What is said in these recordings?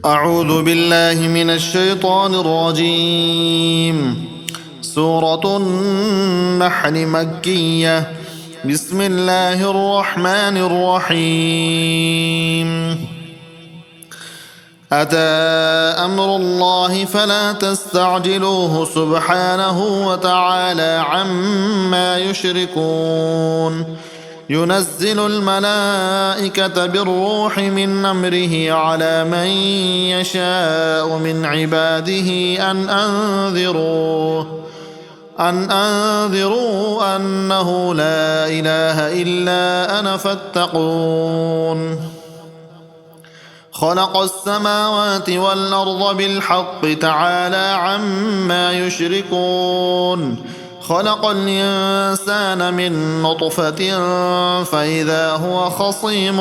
أعوذ بالله من الشيطان الرجيم. سورة النحل مكية. بسم الله الرحمن الرحيم. أتى أمر الله فلا تستعجلوه سبحانه وتعالى عما يشركون. ينزل الملائكة بالروح من أمره على من يشاء من عباده أن أنذروا أنه لا إله إلا أنا فاتقون. خلق السماوات والأرض بالحق تعالى عما يشركون. خلق الإنسان من نطفة فإذا هو خصيم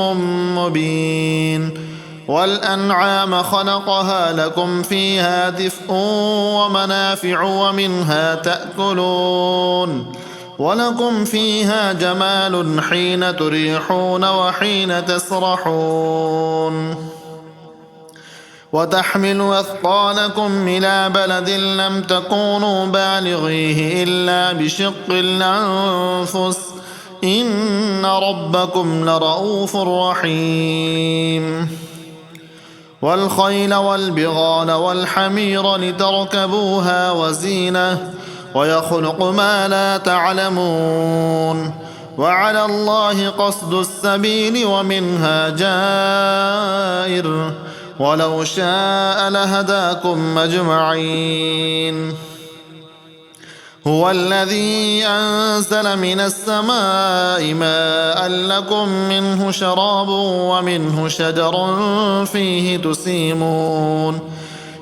مبين. والأنعام خلقها لكم فيها دفء ومنافع ومنها تأكلون. ولكم فيها جمال حين تريحون وحين تسرحون. وتحمل أثقالكم إلى بلد لم تكونوا بالغيه إلا بشق الأنفس إن ربكم لرؤوف رحيم. والخيل والبغال والحمير لتركبوها وزينة ويخلق ما لا تعلمون. وعلى الله قصد السبيل ومنها جائر ولو شاء لهداكم أجمعين. هو الذي أنزل من السماء ماء لكم منه شراب ومنه شجر فيه تسيمون.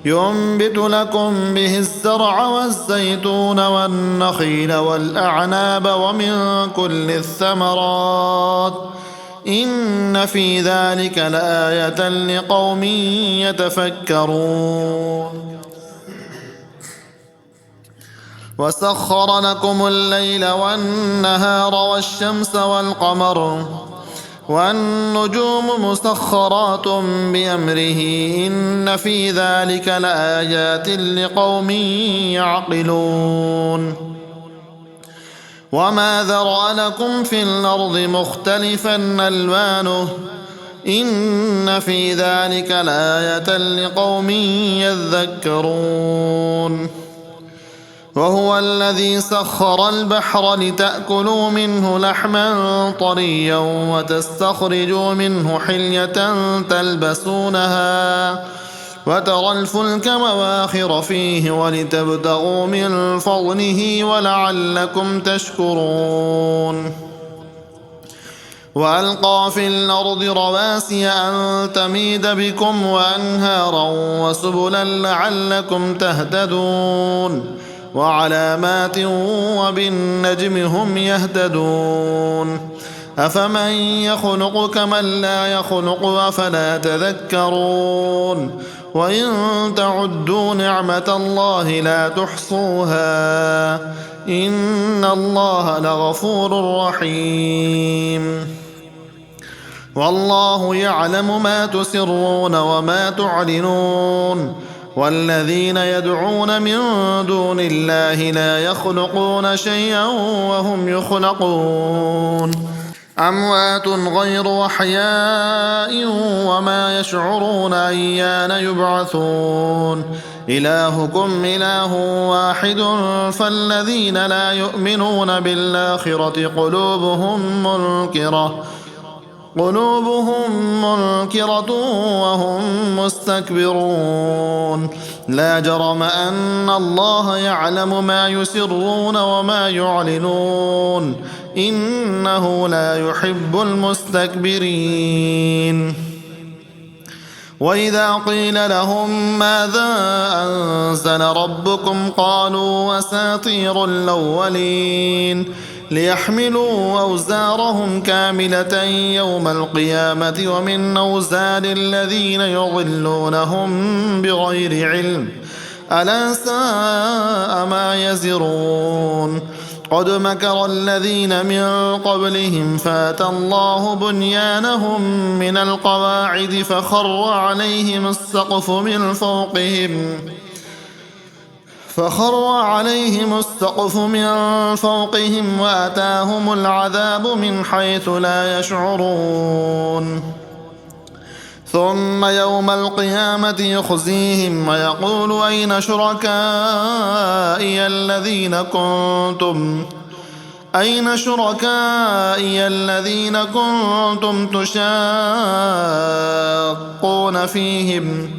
ينبت لكم به الزرع والزيتون والنخيل والأعناب ومن كل الثمرات إن في ذلك لآية لقوم يتفكرون. وسخر لكم الليل والنهار والشمس والقمر والنجوم مسخرات بأمره إن في ذلك لآيات لقوم يعقلون. وما ذرأ لكم في الأرض مختلفا ألوانه إن في ذلك لآية لقوم يذكرون. وهو الذي سخر البحر لتأكلوا منه لحما طريا وتستخرجوا منه حلية تلبسونها وترى الفلك مواخر فيه ولتبتغوا من فضله ولعلكم تشكرون. وألقى في الأرض رواسي أن تميد بكم وأنهارا وسبلا لعلكم تهتدون. وعلامات وبالنجم هم يهتدون. أفمن يخلق كمن لا يخلق أفلا تذكرون. وإن تعدوا نعمة الله لا تحصوها إن الله لغفور رحيم. والله يعلم ما تسرون وما تعلنون. والذين يدعون من دون الله لا يخلقون شيئا وهم يخلقون. أموات غير أحياء وما يشعرون أيان يبعثون. إلهكم إله واحد فالذين لا يؤمنون بالآخرة قلوبهم منكرة وهم مستكبرون. لا جرم أن الله يعلم ما يسرون وما يعلنون إنه لا يحب المستكبرين. وإذا قيل لهم ماذا أنزل ربكم قالوا أساطير الأولين ليحملوا أوزارهم كاملة يوم القيامة ومن أوزار الذين يضلونهم بغير علم ألا ساء ما يزرون. قد مكر الذين من قبلهم فأتى الله بنيانهم من القواعد فخر عليهم السقف من فوقهم وأتاهم العذاب من حيث لا يشعرون ثم يوم القيامة يخزيهم ويقول أين شركائي الذين كنتم تشاقون فيهم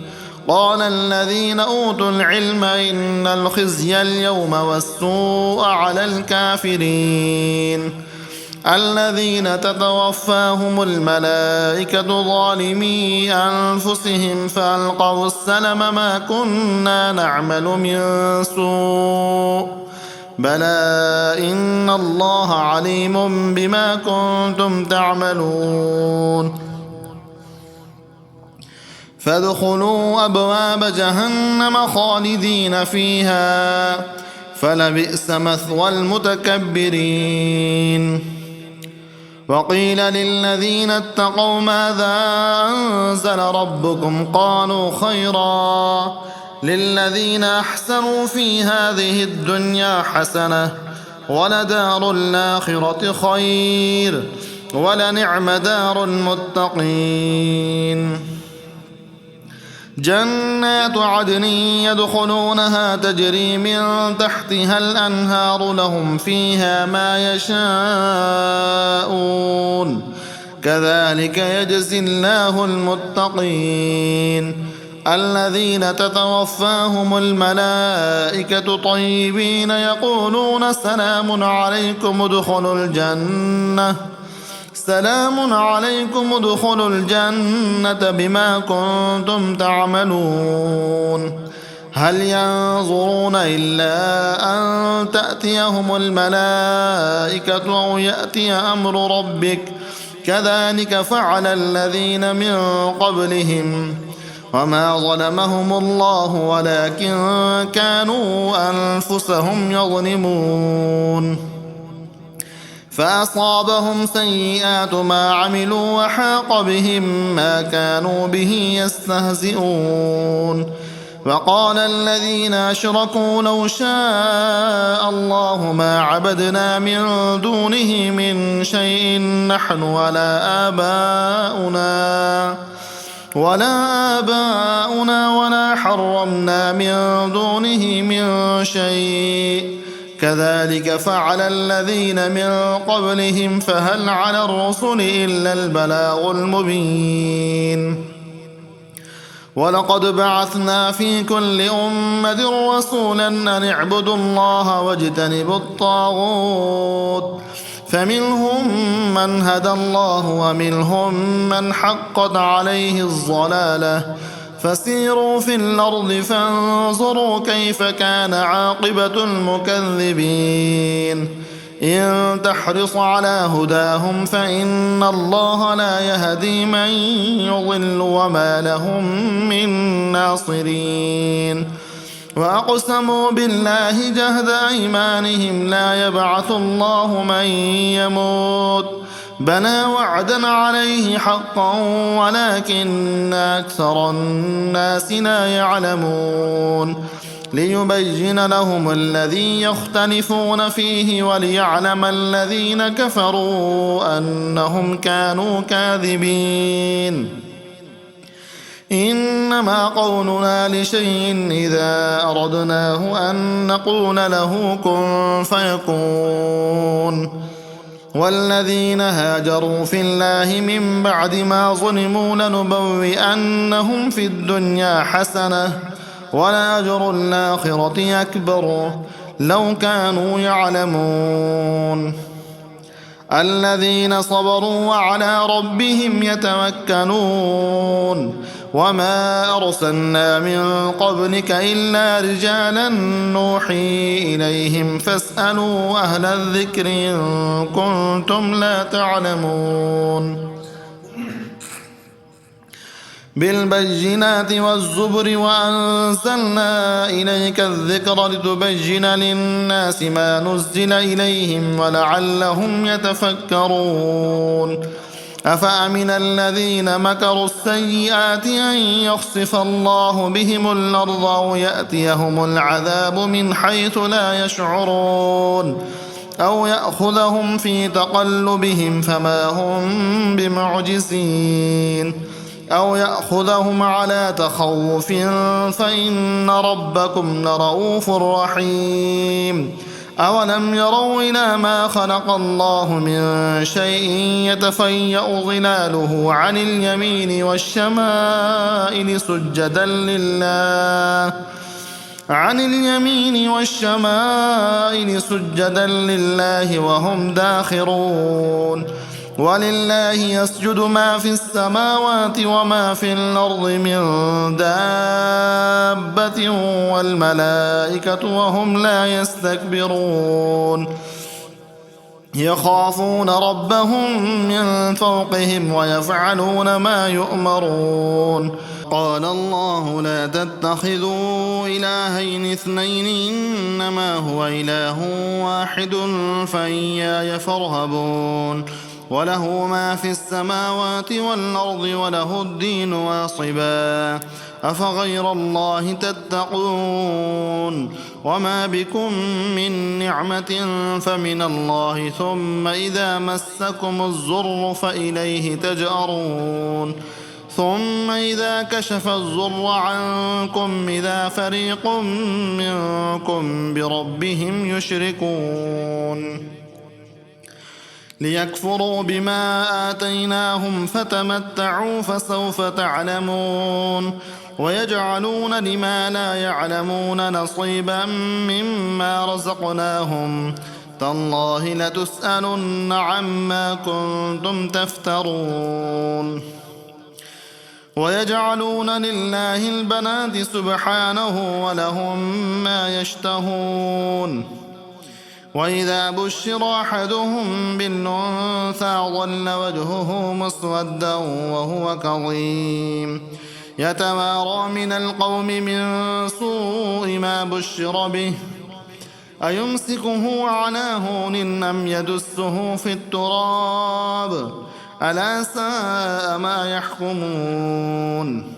قال الذين أوتوا العلم إن الخزي اليوم والسوء على الكافرين الذين تتوفاهم الملائكة ظالمي أنفسهم فألقوا السلم ما كنا نعمل من سوء بلى إن الله عليم بما كنتم تعملون فادخلوا أبواب جهنم خالدين فيها فلبئس مثوى المتكبرين وقيل للذين اتقوا ماذا أنزل ربكم قالوا خيرا للذين أحسنوا في هذه الدنيا حسنة ولدار الآخرة خير ولنعم دار المتقين جنات عدن يدخلونها تجري من تحتها الأنهار لهم فيها ما يشاءون كذلك يجزي الله المتقين الذين تتوفاهم الملائكة طيبين يقولون سلام عليكم ادخلوا الجنة بما كنتم تعملون هل ينظرون إلا أن تأتيهم الملائكة أو يأتي أمر ربك كذلك فعل الذين من قبلهم وما ظلمهم الله ولكن كانوا أنفسهم يظلمون فأصابهم سيئات ما عملوا وحاق بهم ما كانوا به يستهزئون وقال الذين أشركوا لو شاء الله ما عبدنا من دونه من شيء نحن ولا آباؤنا ولا حرمنا من دونه من شيء كذلك فعل الذين من قبلهم فهل على الرسل إلا البلاغ المبين ولقد بعثنا في كل أمة رسولا أن اعبدوا الله واجتنبوا الطاغوت فمنهم من هدى الله ومنهم من حقت عليه الضلالة فسيروا في الأرض فانظروا كيف كان عاقبة المكذبين إن تحرص على هداهم فإن الله لا يهدي من يضل وما لهم من ناصرين وأقسموا بالله جهد أيمانهم لا يبعث الله من يموت بلى وعدا عليه حقا ولكن أكثر الناس لا يعلمون ليبين لهم الذي يختلفون فيه وليعلم الذين كفروا أنهم كانوا كاذبين إنما قولنا لشيء إذا أردناه أن نقول له كن فيكون والذين هاجروا في الله من بعد ما ظلموا لنبوئنهم في الدنيا حسنة ولأجر الآخرة أكبر لو كانوا يعلمون الذين صبروا وعلى ربهم يتوكلون وما أرسلنا من قبلك إلا رجالا نوحي إليهم فاسألوا أهل الذكر إن كنتم لا تعلمون بالبينات والزبر وأنزلنا إليك الذكر لتبين للناس ما نزل إليهم ولعلهم يتفكرون أفأمن الذين مكروا السيئات أن يخسف الله بهم الأرض أو يأتيهم العذاب من حيث لا يشعرون أو يأخذهم في تقلبهم فما هم بمعجزين أو يأخذهم على تخوف فإن ربكم لرؤوف رحيم أولم يروا إلى ما خلق الله من شيء يتفيأ ظلاله عن اليمين والشمائل سجدا لله وهم داخرون ولله يسجد ما في السماوات وما في الأرض من دابة والملائكة وهم لا يستكبرون يخافون ربهم من فوقهم ويفعلون ما يؤمرون قال الله لا تتخذوا إلهين اثنين إنما هو إله واحد فإياي فارهبون وله ما في السماوات والأرض وله الدين واصبا أفغير الله تتقون وما بكم من نعمة فمن الله ثم إذا مسكم الضر فإليه تجأرون ثم إذا كشف الضر عنكم إذا فريق منكم بربهم يشركون ليكفروا بما آتيناهم فتمتعوا فسوف تعلمون ويجعلون لما لا يعلمون نصيبا مما رزقناهم تالله لتسألن عما كنتم تفترون ويجعلون لله البنات سبحانه ولهم ما يشتهون وإذا بشر أحدهم بالأنثى ظل وجهه مسودا وهو كظيم يتوارى من القوم من سوء ما بشر به أيمسكه على هون أم يدسه في التراب ألا ساء ما يحكمون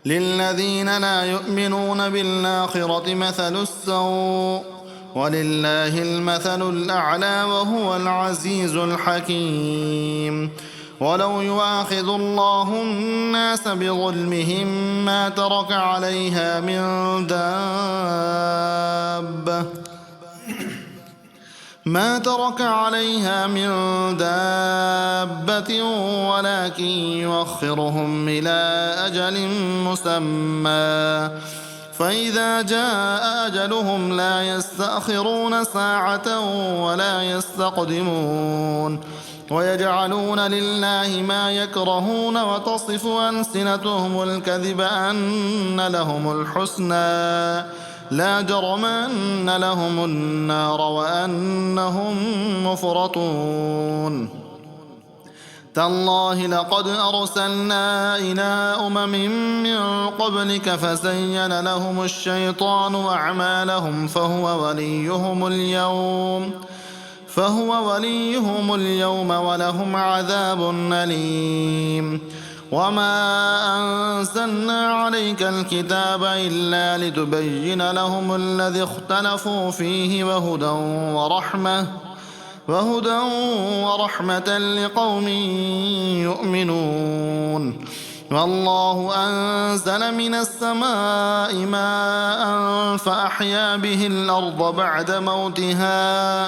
للذين لا يؤمنون بالآخرة مثل السوء ولله المثل الأعلى وهو العزيز الحكيم ولو يؤاخذ الله الناس بظلمهم ما ترك عليها من دابة ولكن يؤخرهم إلى أجل مسمى فإذا جاء أجلهم لا يستأخرون ساعة ولا يستقدمون ويجعلون لله ما يكرهون وتصف ألسنتهم الكذب أن لهم الحسنى لا جرم أن لهم النار وأنهم مفرطون تالله لقد أرسلنا إلى من قبلك فزين لهم الشيطان أعمالهم فهو وليهم اليوم ولهم عذاب أليم وما أنزلنا عليك الكتاب إلا لتبين لهم الذي اختلفوا فيه وهدى ورحمة لقوم يؤمنون والله أنزل من السماء ماء فأحيا به الأرض بعد موتها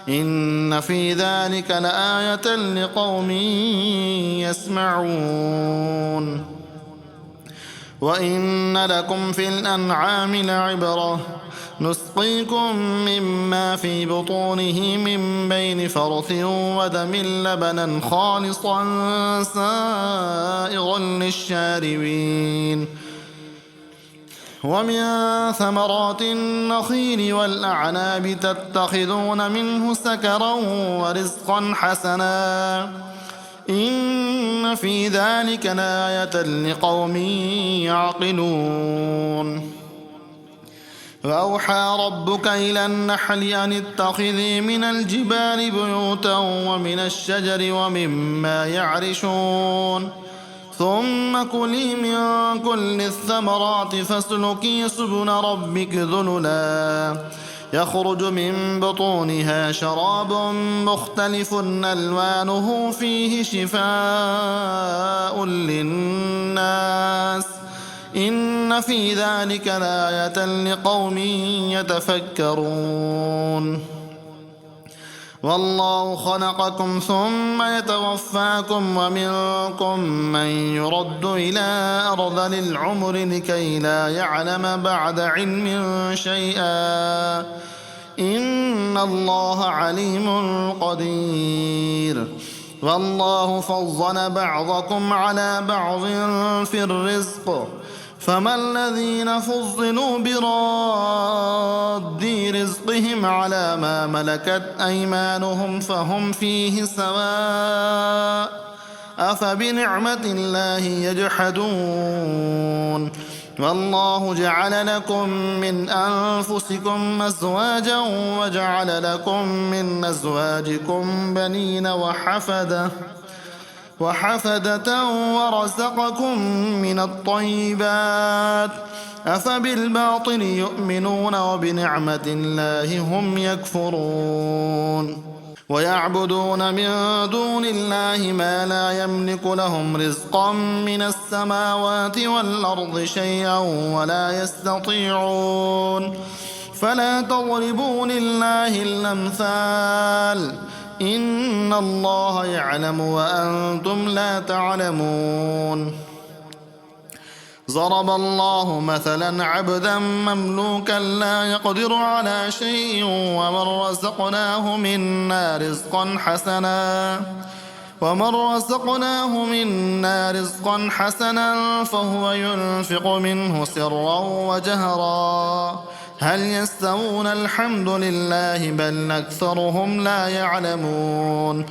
إن في ذلك لآية لقوم يسمعون وإن لكم في الأنعام لعبرة نسقيكم مما في بطونه من بين فرث ودم لبنا خالصا سائغا للشاربين ومن ثمرات النخيل والأعناب تتخذون منه سكرا ورزقا حسنا إن في ذلك لآية لقوم يعقلون وأوحى ربك إلى النحل أن اتخذي من الجبال بيوتا ومن الشجر ومما يعرشون ثم كلي من كل الثمرات فاسلكي سبل ربك ذللا يخرج من بطونها شراب مختلف ألوانه فيه شفاء للناس إن في ذلك لآية لقوم يتفكرون والله خلقكم ثم يتوفاكم ومنكم من يرد إلى أرذل العمر لكي لا يعلم بعد علم شيئا إن الله عليم قدير والله فضل بعضكم على بعض في الرزق فما الذين فضلوا براد رزقهم على ما ملكت أيمانهم فهم فيه سواء أفبنعمة الله يجحدون والله جعل لكم من أنفسكم أزواجا وجعل لكم من أزواجكم بنين وحفدة ورزقكم من الطيبات أفبالباطل يؤمنون وبنعمة الله هم يكفرون ويعبدون من دون الله ما لا يملك لهم رزقا من السماوات والأرض شيئا ولا يستطيعون فلا تضربوا لله الأمثال إن الله يعلم وأنتم لا تعلمون ضرب الله مثلا عبدا مملوكا لا يقدر على شيء ومن رزقناه منا رزقا حسنا فهو ينفق منه سرا وجهرا هل يستوون الحمد لله بل أكثرهم لا يعلمون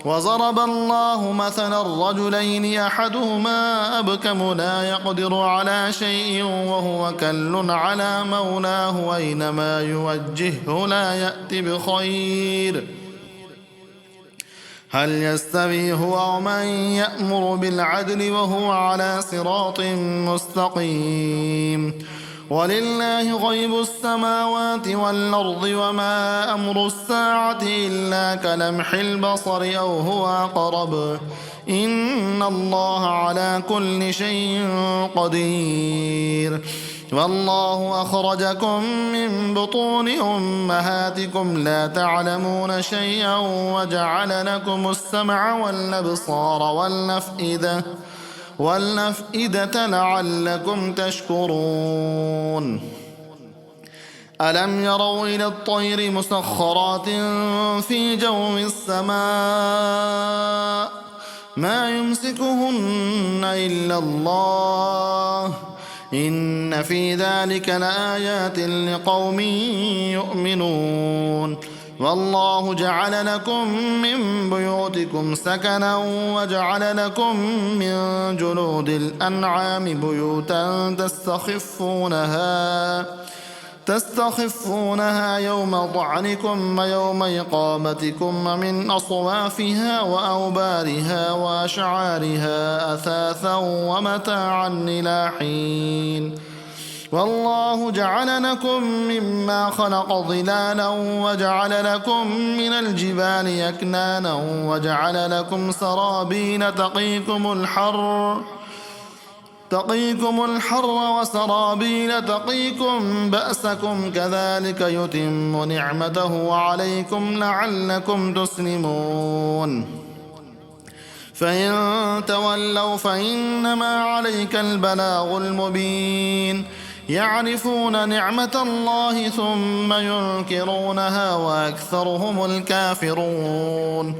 وضرب الله مثلا رجلين أحدهما أبكم لا يقدر على شيء وهو كل على مولاه أينما يوجهه لا يأتي بخير هل يستوي هو ومن يأمر بالعدل وهو على صراط مستقيم ولله غيب السماوات والأرض وما أمر الساعة إلا كلمح البصر أو هو أقرب إن الله على كل شيء قدير والله أخرجكم من بطون أمهاتكم لا تعلمون شيئا وجعل لكم السمع والأبصار والأفئدة لعلكم تشكرون ألم يروا إلى الطير مسخرات في جو السماء ما يمسكهن إلا الله إن في ذلك لآيات لقوم يؤمنون والله جعل لكم من بيوتكم سكنا وجعل لكم من جلود الأنعام بيوتا تستخفونها يوم ضعنكم ويوم إقامتكم ومن أصوافها وأوبارها وأشعارها أثاثا ومتاعا إلى حين والله جعل لكم مما خلق ظلالا وجعل لكم من الجبال أكنانا وجعل لكم سرابيل تقيكم الحر وسرابيل تقيكم بأسكم كذلك يتم نعمته عليكم لعلكم تسلمون فإن تولوا فإنما عليك البلاغ المبين يعرفون نعمة الله ثم ينكرونها وأكثرهم الكافرون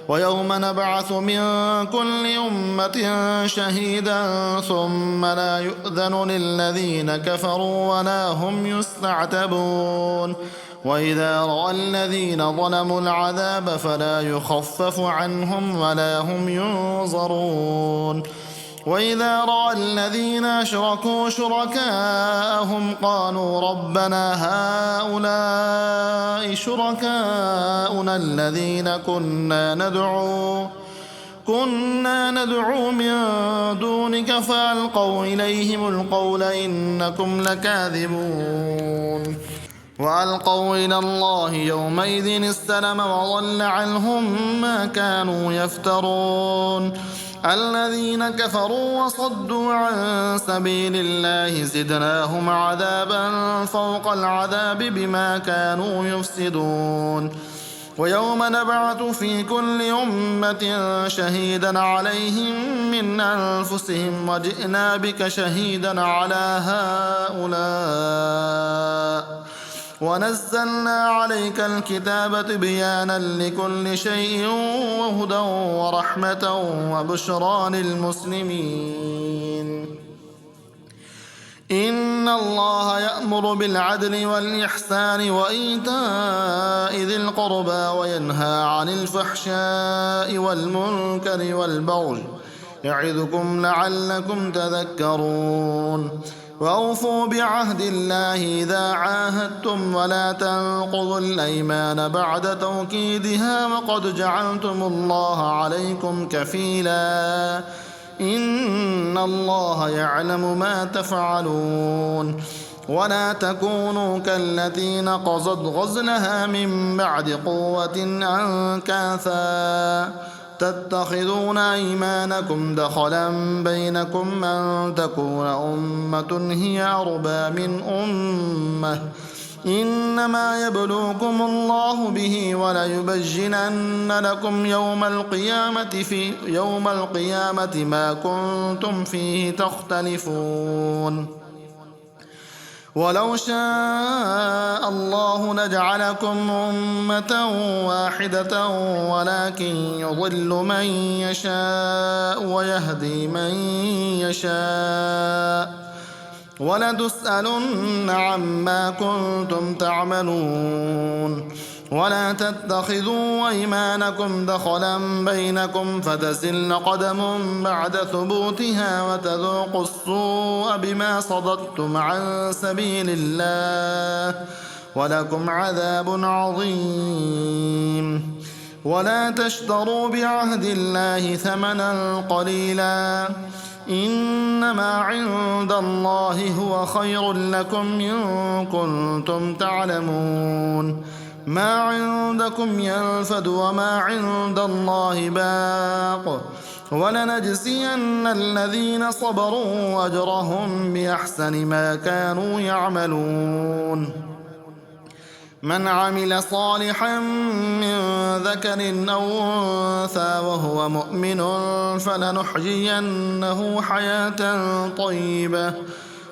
ويوم نبعث من كل أمة شهيدا ثم لا يؤذن للذين كفروا ولا هم يستعتبون وإذا رأى الذين ظلموا العذاب فلا يخفف عنهم ولا هم ينظرون وإذا رأى الذين أشركوا شركاءهم قالوا ربنا هؤلاء شركاؤنا الذين كنا ندعو من دونك فألقوا إليهم القول إنكم لكاذبون وألقوا إلى الله يومئذ السلم وضل عنهم ما كانوا يفترون الذين كفروا وصدوا عن سبيل الله زدناهم عذابا فوق العذاب بما كانوا يفسدون ويوم نبعث في كل أمة شهيدا عليهم من أنفسهم وجئنا بك شهيدا على هؤلاء ونزلنا عليك الكتاب تبيانا لكل شيء وهدى ورحمة وبشرى للمسلمين إن الله يأمر بالعدل والإحسان وإيتاء ذي القربى وينهى عن الفحشاء والمنكر والبغي يعظكم لعلكم تذكرون وأوفوا بعهد الله إذا عاهدتم ولا تنقضوا الأيمان بعد توكيدها وقد جعلتم الله عليكم كفيلا إن الله يعلم ما تفعلون ولا تكونوا كالتي نقضت غزلها من بعد قوة أنكاثا تتخذون أيمانكم دخلا بينكم أن تكون أمة هي أربى من أمة إنما يبلوكم الله به وليبجنن لكم يوم القيامة ما كنتم فيه تختلفون ولو شاء الله لجعلكم أمة واحدة ولكن يضل من يشاء ويهدي من يشاء ولتسألن عما كنتم تعملون ولا تتخذوا أيمانكم دخلا بينكم فتزل قدم بعد ثبوتها وتذوقوا السوء بما صددتم عن سبيل الله ولكم عذاب عظيم ولا تشتروا بعهد الله ثمنا قليلا إنما عند الله هو خير لكم إن كنتم تعلمون ما عندكم ينفد وما عند الله باق ولنجزين الذين صبروا أجرهم بأحسن ما كانوا يعملون من عمل صالحا من ذكر أو أنثى وهو مؤمن فلنحيينه حياة طيبة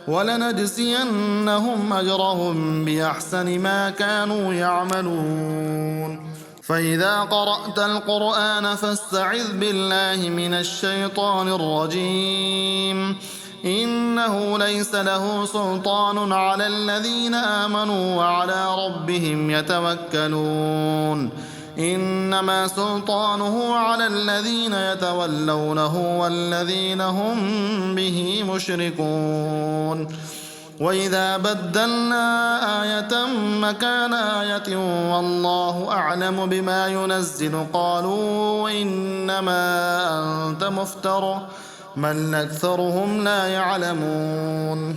ولنجزينهم أجرهم بأحسن ما كانوا يعملون فإذا قرأت القرآن فاستعذ بالله من الشيطان الرجيم إنه ليس له سلطان على الذين آمنوا وعلى ربهم يتوكلون إنما سلطانه على الذين يتولونه والذين هم به مشركون وإذا بدلنا آية مكان آية والله أعلم بما ينزل قالوا إنما أنت مفتر بل أكثرهم لا يعلمون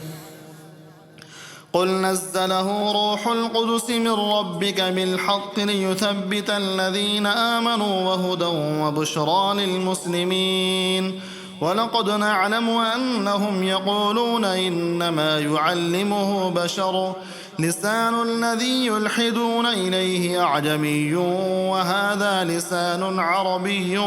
قل نزله روح القدس من ربك بالحق ليثبت الذين آمنوا وهدى وبشرى للمسلمين ولقد نعلم أنهم يقولون إنما يعلمه بشر لسان الذي يلحدون إليه أعجمي وهذا لسان عربي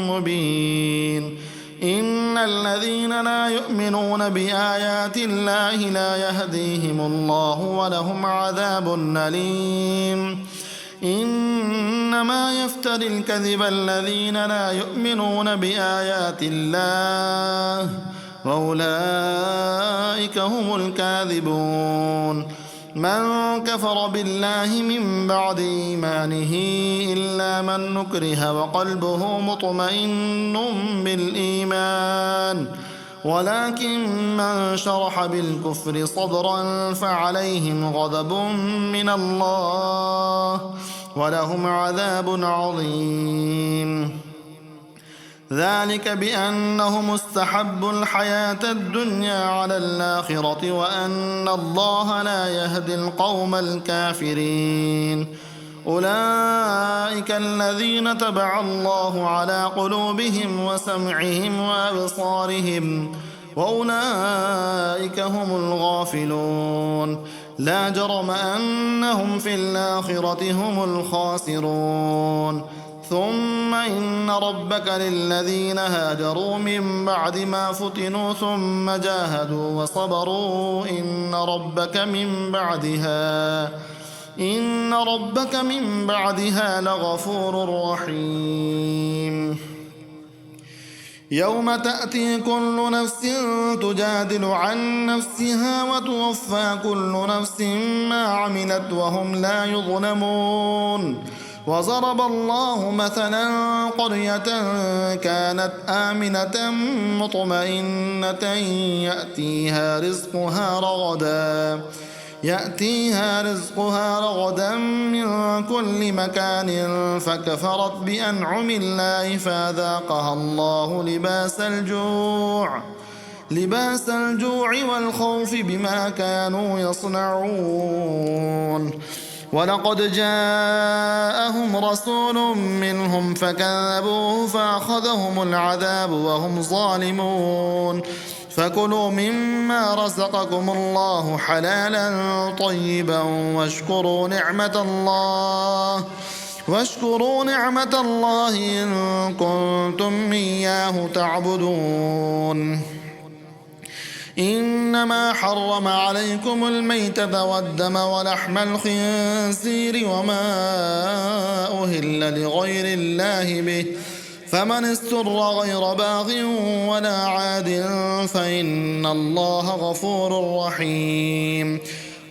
مبين إن الذين لا يؤمنون بآيات الله لا يهديهم الله ولهم عذاب أليم إنما يفتري الكذب الذين لا يؤمنون بآيات الله وأولئك هم الكاذبون من كفر بالله من بعد إيمانه إلا من نكره وقلبه مطمئن بالإيمان ولكن من شرح بالكفر صدرا فعليهم غضب من الله ولهم عذاب عظيم. ذلك بأنهم استحبوا الحياة الدنيا على الآخرة وأن الله لا يهدي القوم الكافرين. أولئك الذين تبع الله على قلوبهم وسمعهم وأبصارهم وأولئك هم الغافلون. لا جرم أنهم في الآخرة هم الخاسرون. ثم إن ربك للذين هاجروا من بعد ما فتنوا ثم جاهدوا وصبروا إن ربك من بعدها لغفور رحيم. يوم تأتي كل نفس تجادل عن نفسها وتوفى كل نفس ما عملت وهم لا يظلمون. وضرب الله مثلا قرية كانت آمنة مطمئنة يأتيها رزقها رغدا من كل مكان فكفرت بأنعم الله فأذاقها الله لباس الجوع والخوف بما كانوا يصنعون. ولقد جاءهم رسول منهم فكذبوه فأخذهم العذاب وهم ظالمون. فكلوا مما رزقكم الله حلالا طيبا واشكروا نعمة الله إن كنتم إياه تعبدون. إنما حرم عليكم الميتة والدم ولحم الخنزير وما أهل لغير الله به فمن استر غير باغ ولا عاد فإن الله غفور رحيم.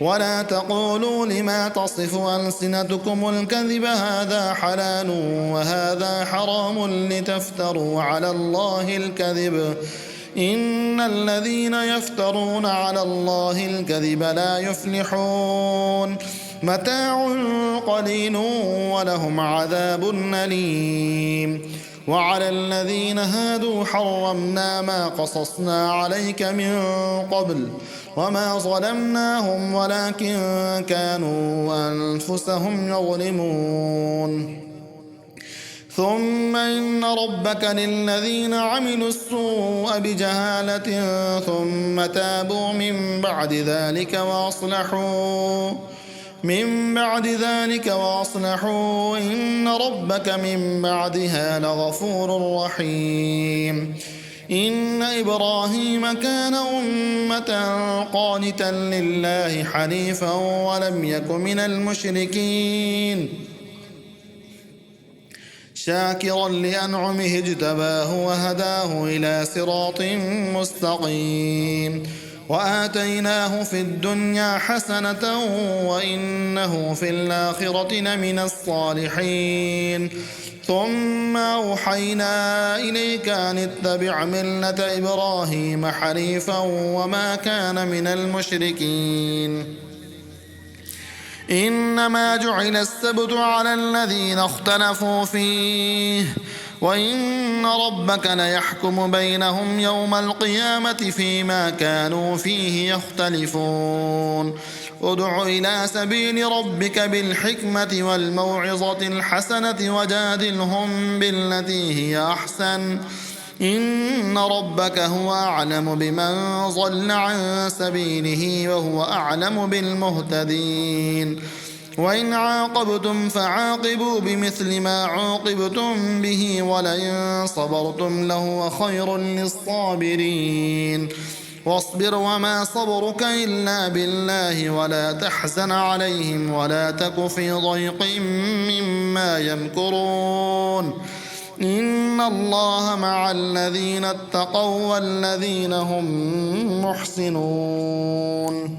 ولا تقولوا لما تصف ألسنتكم الكذب هذا حلال وهذا حرام لتفتروا على الله الكذب إن الذين يفترون على الله الكذب لا يفلحون. متاع قليل ولهم عذاب أليم. وعلى الذين هادوا حرمنا ما قصصنا عليك من قبل وما ظلمناهم ولكن كانوا أنفسهم يظلمون. ثم إن ربك للذين عملوا السوء بجهالة ثم تابوا من بعد ذلك وأصلحوا إن ربك من بعدها لغفور رحيم. إن إبراهيم كان أمة قانتا لله حنيفا ولم يك من المشركين شاكرا لأنعمه اجتباه وهداه إلى صراط مستقيم. وآتيناه في الدنيا حسنة وإنه في الآخرة لمن الصالحين. ثم أوحينا إليك أن اتبع ملة إبراهيم حنيفا وما كان من المشركين. إنما جعل السبت على الذين اختلفوا فيه وإن ربك ليحكم بينهم يوم القيامة فيما كانوا فيه يختلفون. ادع إلى سبيل ربك بالحكمة والموعظة الحسنة وجادلهم بالتي هي أحسن إن ربك هو أعلم بمن ضل عن سبيله وهو أعلم بالمهتدين. وإن عاقبتم فعاقبوا بمثل ما عوقبتم به ولئن صبرتم لهو خير للصابرين. واصبر وما صبرك إلا بالله ولا تحزن عليهم ولا تك في ضيق مما يمكرون إن الله مع الذين اتقوا والذين هم محسنون.